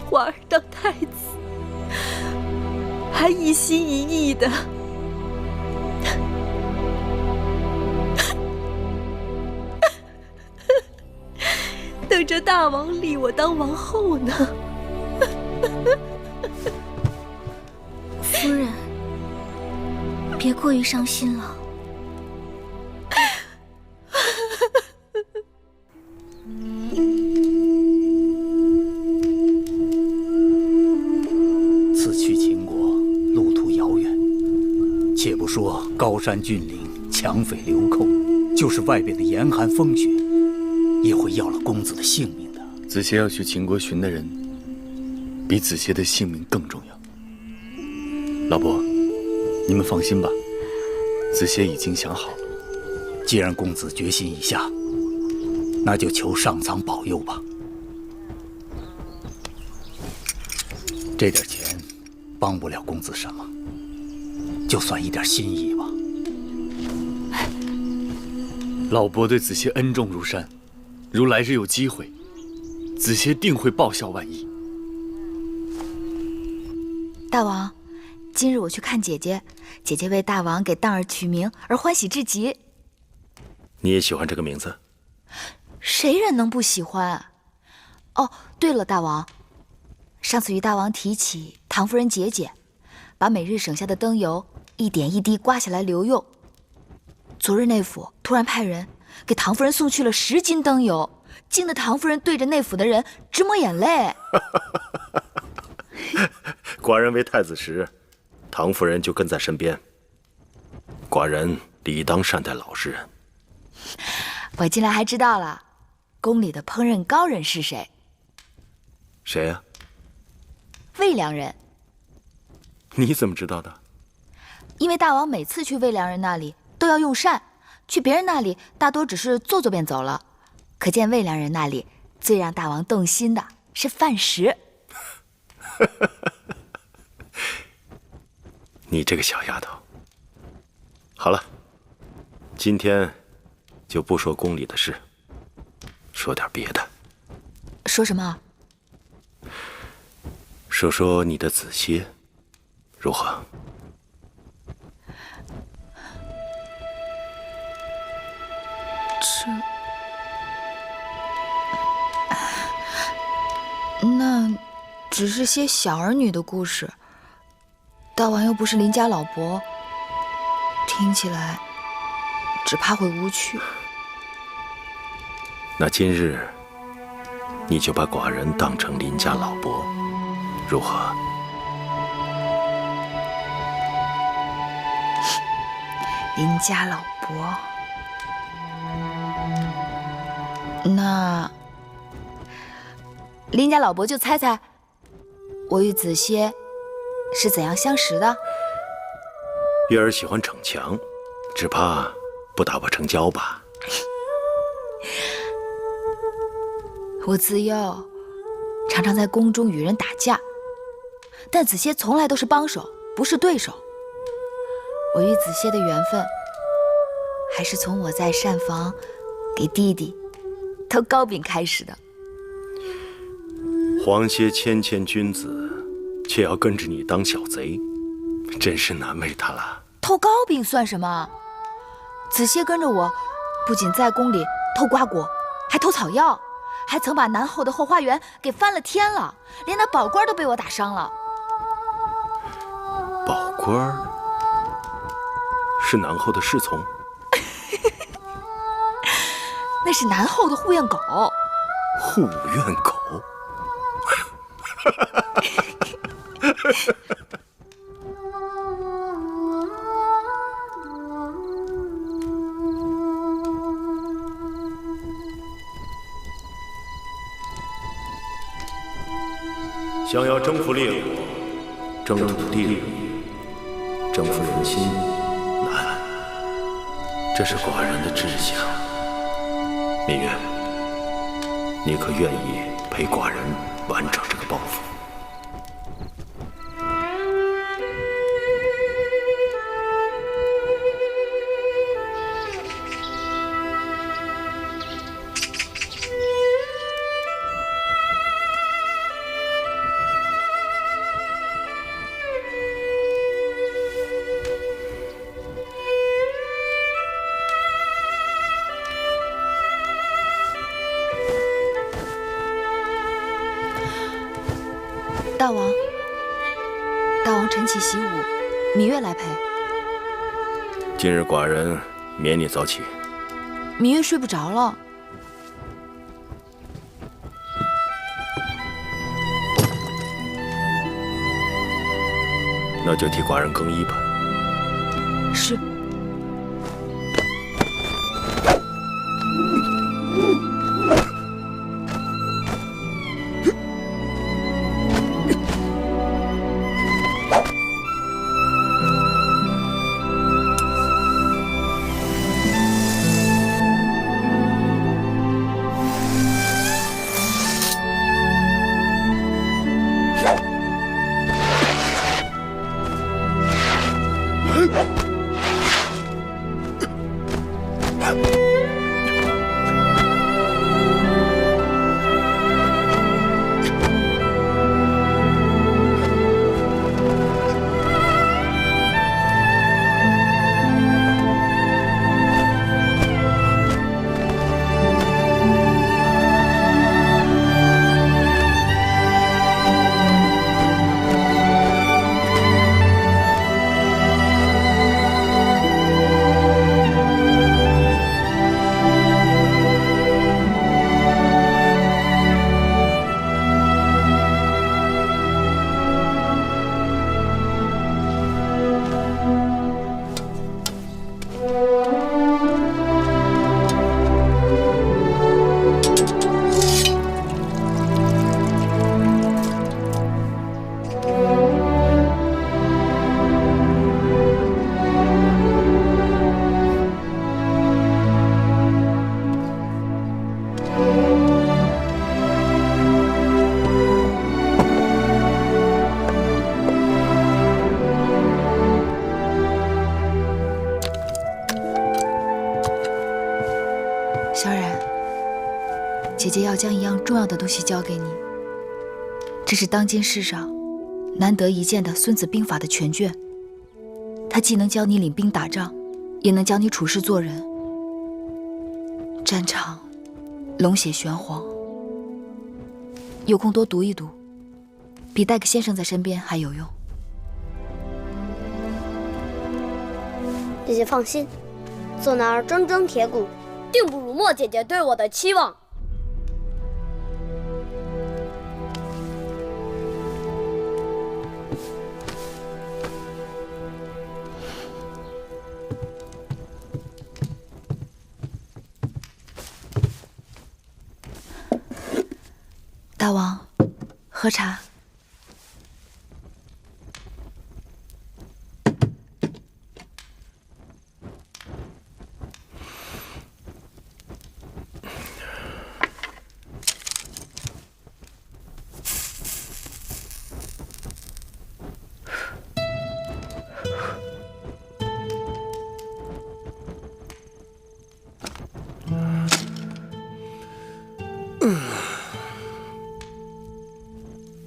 华儿当太子，还一心一意的等着大王立我当王后呢。夫人，别过于伤心了。此去秦国，路途遥远。且不说高山峻岭、强匪流寇，就是外边的严寒风雪，也会要了公子的性命的。子歇要去秦国寻的人，比子歇的性命更重要。老伯，你们放心吧，子歇已经想好了。既然公子决心已下，那就求上苍保佑吧。这点钱帮不了公子什么，就算一点心意吧。老伯对子歇恩重如山，如来日有机会，子歇定会报效万一。大王，今日我去看姐姐，姐姐为大王给荡儿取名而欢喜至极。你也喜欢这个名字？谁人能不喜欢？哦，对了，大王，上次与大王提起唐夫人节俭，把每日省下的灯油一点一滴刮下来留用。昨日内府突然派人给唐夫人送去了10斤灯油，惊得唐夫人对着内府的人直抹眼泪。寡人为太子时，唐夫人就跟在身边，寡人理当善待老实人。我近来还知道了，宫里的烹饪高人是谁？谁呀？魏良人。你怎么知道的？因为大王每次去魏良人那里都要用膳，去别人那里大多只是坐坐便走了，可见魏良人那里最让大王动心的是饭食。你这个小丫头。好了，今天就不说宫里的事，说点别的。说什么？说说你的子歇，如何？那只是些小儿女的故事，大王又不是邻家老伯，听起来只怕会无趣。那今日你就把寡人当成邻家老伯，如何？邻家老伯，那邻家老伯就猜猜，我与子歇是怎样相识的？月儿喜欢逞强，只怕不打不成交吧。我自幼常常在宫中与人打架，但子歇从来都是帮手，不是对手。我与子歇的缘分，还是从我在膳房给弟弟偷糕饼开始的。皇歇谦谦君子，却要跟着你当小贼，真是难为他了。偷糕饼算什么？子歇跟着我，不仅在宫里偷瓜果，还偷草药，还曾把南后的后花园给翻了天了，连那宝官都被我打伤了。宝官是南后的侍从？那是南后的护院狗。护院狗？想要征服列国，征土地利，征服人心难，这是寡人的志向。芈月，你可愿意陪寡人完成这个抱负？大王晨起习武，芈月来陪。今日寡人免你早起。芈月睡不着了。那就替寡人更衣吧。是。姐要将一样重要的东西交给你，这是当今世上难得一见的《孙子兵法》的全卷。它既能教你领兵打仗，也能教你处事做人。战场龙血玄黄，有空多读一读，比带个先生在身边还有用。姐姐放心，做男儿铮铮铁骨，定不辱没姐姐对我的期望。大王，喝茶。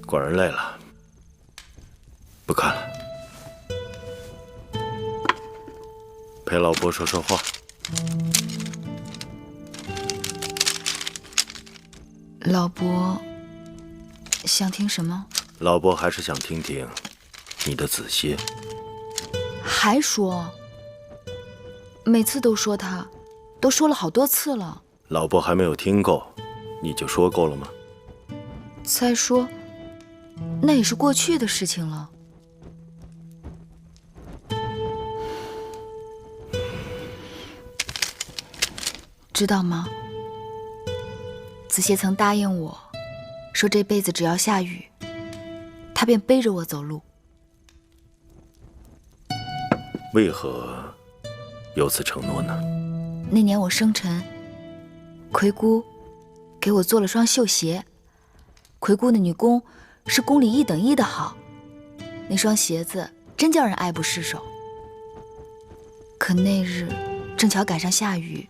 果然累了，不看了，陪老伯说说话。老伯想听什么？老伯还是想听听你的子歇。还说？每次都说他，都说了好多次了。老伯还没有听够，你就说够了吗？再说，那也是过去的事情了。知道吗？子歇曾答应我，说这辈子只要下雨，他便背着我走路。为何有此承诺呢？那年我生辰，魁姑给我做了双绣鞋。魁姑的女工是宫里1等1的好，那双鞋子真叫人爱不释手。可那日正巧赶上下雨，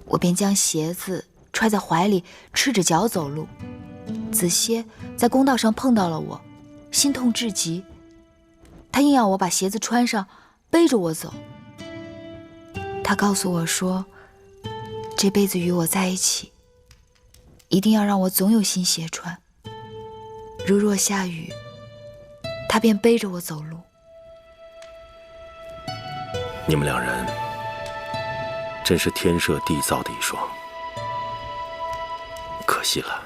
我便将鞋子揣在怀里，赤着脚走路。子歇在公道上碰到了我，心痛至极，他硬要我把鞋子穿上，背着我走。他告诉我说，这辈子与我在一起，一定要让我总有新鞋穿。如若下雨，他便背着我走路。你们两人真是天设地造的一双，可惜了。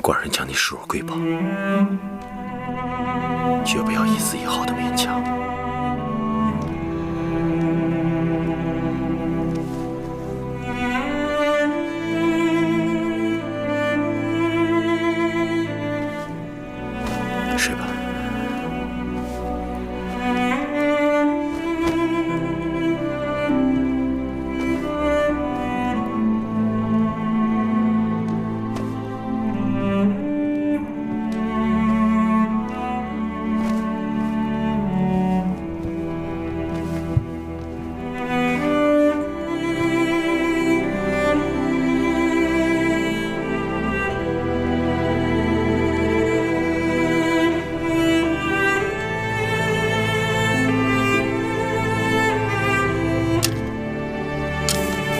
寡人将你视若瑰宝，绝不要一丝一毫的勉强。